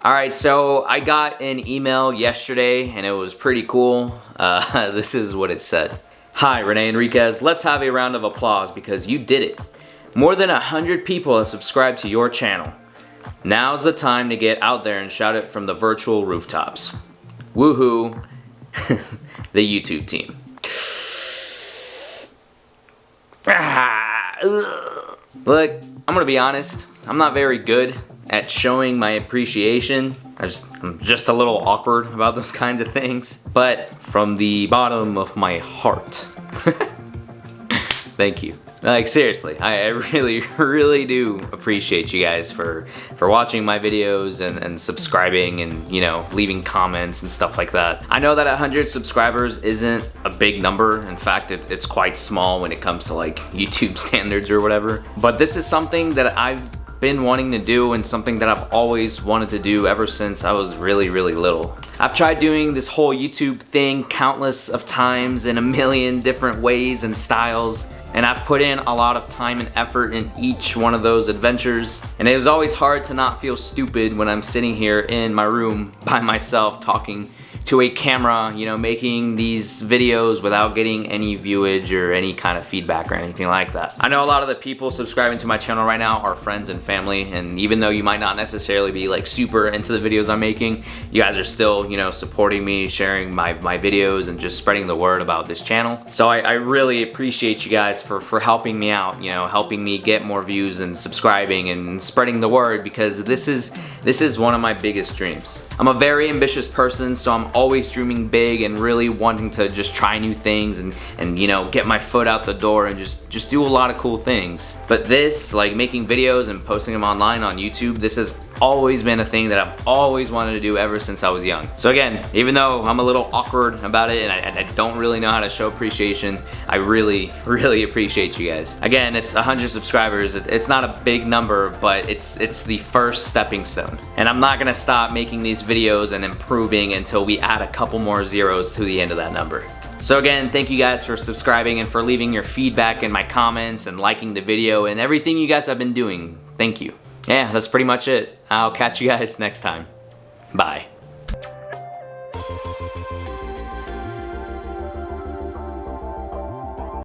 Alright, so I got an email yesterday and it was pretty cool. This is what it said. Hi, Rene Enriquez. Let's have a round of applause because you did it. More than 100 people have subscribed to your channel. Now's the time to get out there and shout it from the virtual rooftops. Woohoo, the YouTube team. Look, I'm gonna be honest, I'm not very good at showing my appreciation. I'm just a little awkward about those kinds of things. But from the bottom of my heart, thank you. Like seriously, I really do appreciate you guys for watching my videos and subscribing and, you know, leaving comments and stuff like that. I know that 100 subscribers isn't a big number. In fact, it's quite small when it comes to like YouTube standards or whatever. But this is something that I've been wanting to do and something that I've always wanted to do ever since I was really little. I've tried doing this whole YouTube thing countless of times in a million different ways and styles, and I've put in a lot of time and effort in each one of those adventures, and it was always hard to not feel stupid when I'm sitting here in my room by myself talking to a camera, you know, making these videos without getting any viewage or any kind of feedback or anything like that. I know a lot of the people subscribing to my channel right now are friends and family, and even though you might not necessarily be like super into the videos I'm making, you guys are still, you know, supporting me, sharing my videos, and just spreading the word about this channel. So I really appreciate you guys for helping me out, you know, helping me get more views and subscribing and spreading the word, because this is one of my biggest dreams. I'm a very ambitious person, so I'm always dreaming big and really wanting to just try new things and you know, get my foot out the door and just do a lot of cool things. But this, like making videos and posting them online on YouTube, this has always been a thing that I've always wanted to do ever since I was young. So again, even though I'm a little awkward about it and I don't really know how to show appreciation, I really appreciate you guys. Again, it's 100 subscribers. It's not a big number, but it's the first stepping stone. And I'm not gonna stop making these videos and improving until we add a couple more zeros to the end of that number. So again, thank you guys for subscribing and for leaving your feedback in my comments and liking the video and everything you guys have been doing. Thank you. Yeah, that's pretty much it. I'll catch you guys next time. Bye.